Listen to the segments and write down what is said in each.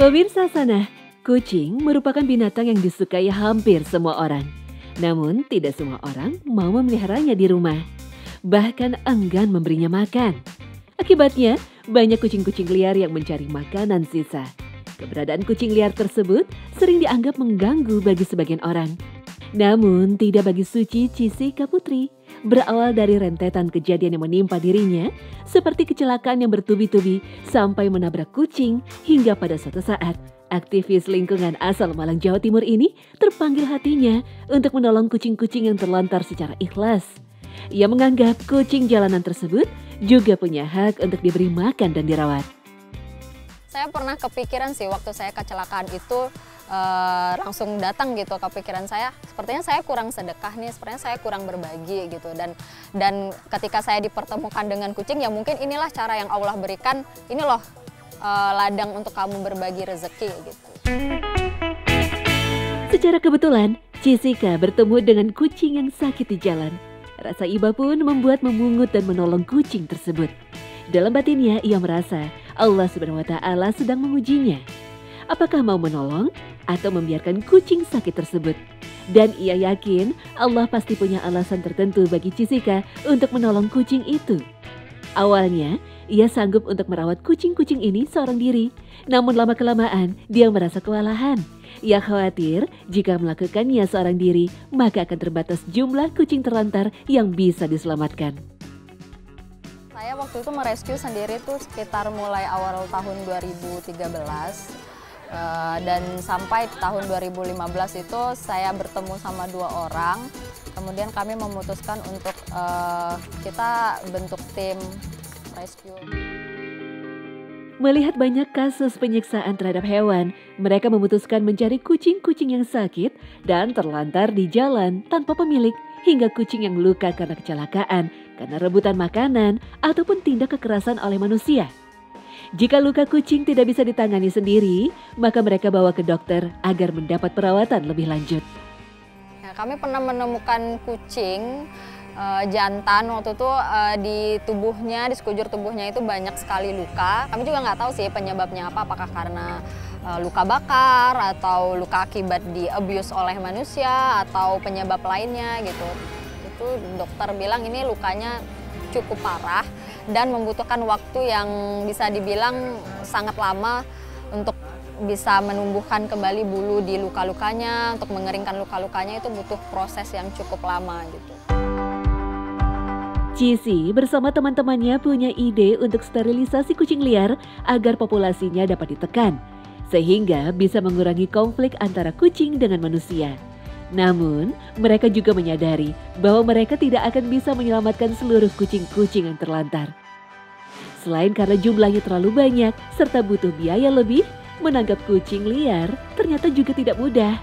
Pemirsa sana, kucing merupakan binatang yang disukai hampir semua orang. Namun tidak semua orang mau memeliharanya di rumah. Bahkan enggan memberinya makan. Akibatnya, banyak kucing-kucing liar yang mencari makanan sisa. Keberadaan kucing liar tersebut sering dianggap mengganggu bagi sebagian orang. Namun tidak bagi Suci Cisika Putri. Berawal dari rentetan kejadian yang menimpa dirinya, seperti kecelakaan yang bertubi-tubi sampai menabrak kucing, hingga pada suatu saat, aktivis lingkungan asal Malang, Jawa Timur ini terpanggil hatinya untuk menolong kucing-kucing yang terlantar secara ikhlas. Ia menganggap kucing jalanan tersebut juga punya hak untuk diberi makan dan dirawat. Saya pernah kepikiran sih waktu saya kecelakaan itu, langsung datang gitu ke pikiran saya, sepertinya saya kurang sedekah nih, sepertinya saya kurang berbagi gitu. Dan ketika saya dipertemukan dengan kucing, ya mungkin inilah cara yang Allah berikan, ini loh ladang untuk kamu berbagi rezeki gitu. Secara kebetulan, Cisika bertemu dengan kucing yang sakit di jalan. Rasa iba pun membuat memungut dan menolong kucing tersebut. Dalam batinnya ia merasa Allah Subhanahu wa Ta'ala sedang mengujinya. Apakah mau menolong atau membiarkan kucing sakit tersebut? Dan ia yakin Allah pasti punya alasan tertentu bagi Cisika untuk menolong kucing itu. Awalnya, ia sanggup untuk merawat kucing-kucing ini seorang diri. Namun lama-kelamaan, dia merasa kewalahan. Ia khawatir jika melakukannya seorang diri, maka akan terbatas jumlah kucing terlantar yang bisa diselamatkan. Saya waktu itu merescue sendiri tuh sekitar mulai awal tahun 2013. Dan sampai tahun 2015 itu saya bertemu sama 2 orang. Kemudian kami memutuskan untuk kita bentuk tim rescue. Melihat banyak kasus penyiksaan terhadap hewan, mereka memutuskan mencari kucing-kucing yang sakit dan terlantar di jalan tanpa pemilik, hingga kucing yang luka karena kecelakaan, karena rebutan makanan, ataupun tindak kekerasan oleh manusia. Jika luka kucing tidak bisa ditangani sendiri, maka mereka bawa ke dokter agar mendapat perawatan lebih lanjut. Ya, kami pernah menemukan kucing jantan waktu itu di tubuhnya, di sekujur tubuhnya itu banyak sekali luka. Kami juga nggak tahu sih penyebabnya apa, apakah karena luka bakar atau luka akibat di abuse oleh manusia atau penyebab lainnya gitu. Itu dokter bilang ini lukanya cukup parah dan membutuhkan waktu yang bisa dibilang sangat lama untuk bisa menumbuhkan kembali bulu di luka-lukanya, untuk mengeringkan luka-lukanya itu butuh proses yang cukup lama gitu. Cici bersama teman-temannya punya ide untuk sterilisasi kucing liar agar populasinya dapat ditekan, sehingga bisa mengurangi konflik antara kucing dengan manusia. Namun, mereka juga menyadari bahwa mereka tidak akan bisa menyelamatkan seluruh kucing-kucing yang terlantar. Selain karena jumlahnya terlalu banyak serta butuh biaya lebih, menangkap kucing liar ternyata juga tidak mudah.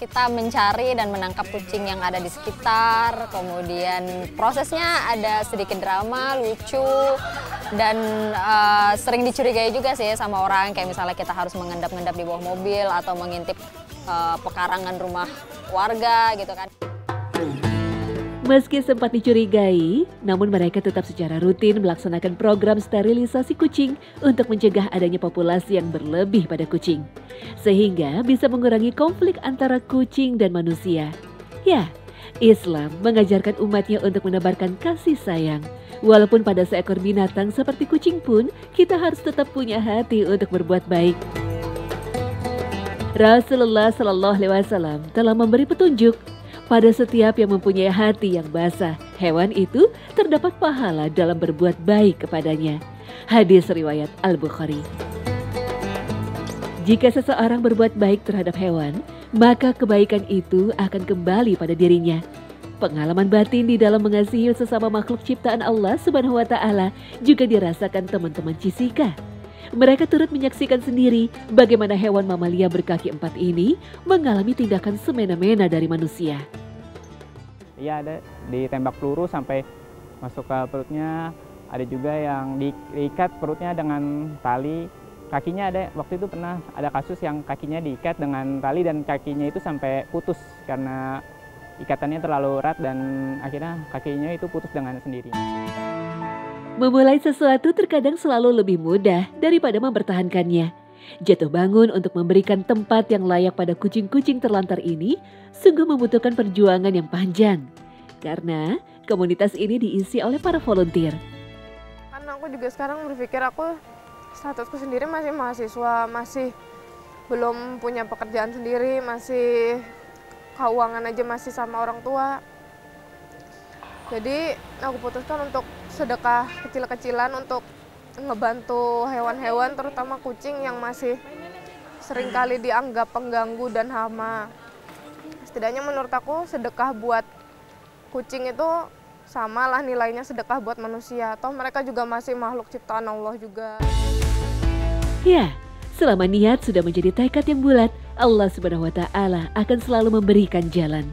Kita mencari dan menangkap kucing yang ada di sekitar, kemudian prosesnya ada sedikit drama, lucu, dan sering dicurigai juga sih sama orang, kayak misalnya kita harus mengendap-endap di bawah mobil atau mengintip pekarangan rumah warga gitu kan. Meski sempat dicurigai, namun mereka tetap secara rutin melaksanakan program sterilisasi kucing untuk mencegah adanya populasi yang berlebih pada kucing, sehingga bisa mengurangi konflik antara kucing dan manusia. Ya, Islam mengajarkan umatnya untuk menebarkan kasih sayang. Walaupun pada seekor binatang seperti kucing pun, kita harus tetap punya hati untuk berbuat baik. Rasulullah Shallallahu Alaihi Wasallam telah memberi petunjuk. Pada setiap yang mempunyai hati yang basah, hewan itu terdapat pahala dalam berbuat baik kepadanya. Hadis riwayat Al-Bukhari. Jika seseorang berbuat baik terhadap hewan, maka kebaikan itu akan kembali pada dirinya. Pengalaman batin di dalam mengasihi sesama makhluk ciptaan Allah Subhanahu wa Ta'ala juga dirasakan teman-teman Cisika. Mereka turut menyaksikan sendiri bagaimana hewan mamalia berkaki 4 ini mengalami tindakan semena-mena dari manusia. Iya, ada ditembak peluru sampai masuk ke perutnya, ada juga yang diikat perutnya dengan tali. Kakinya ada, waktu itu pernah ada kasus yang kakinya diikat dengan tali dan kakinya itu sampai putus karena ikatannya terlalu erat dan akhirnya kakinya itu putus dengan sendirinya. Memulai sesuatu terkadang selalu lebih mudah daripada mempertahankannya. Jatuh bangun untuk memberikan tempat yang layak pada kucing-kucing terlantar ini sungguh membutuhkan perjuangan yang panjang. Karena komunitas ini diisi oleh para volunteer. Karena aku juga sekarang berpikir statusku sendiri masih mahasiswa, masih belum punya pekerjaan sendiri, masih keuangan aja masih sama orang tua. Jadi aku putuskan untuk sedekah kecil-kecilan untuk ngebantu hewan-hewan, terutama kucing yang masih seringkali dianggap pengganggu dan hama. Setidaknya menurut aku sedekah buat kucing itu samalah nilainya sedekah buat manusia. Toh mereka juga masih makhluk ciptaan Allah juga. Ya, selama niat sudah menjadi tekad yang bulat, Allah Subhanahu wa Ta'ala akan selalu memberikan jalan.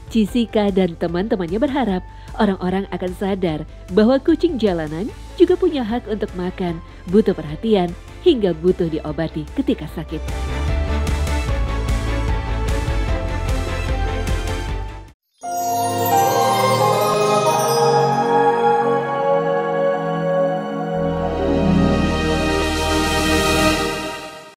Jessica dan teman-temannya berharap orang-orang akan sadar bahwa kucing jalanan juga punya hak untuk makan, butuh perhatian, hingga butuh diobati ketika sakit.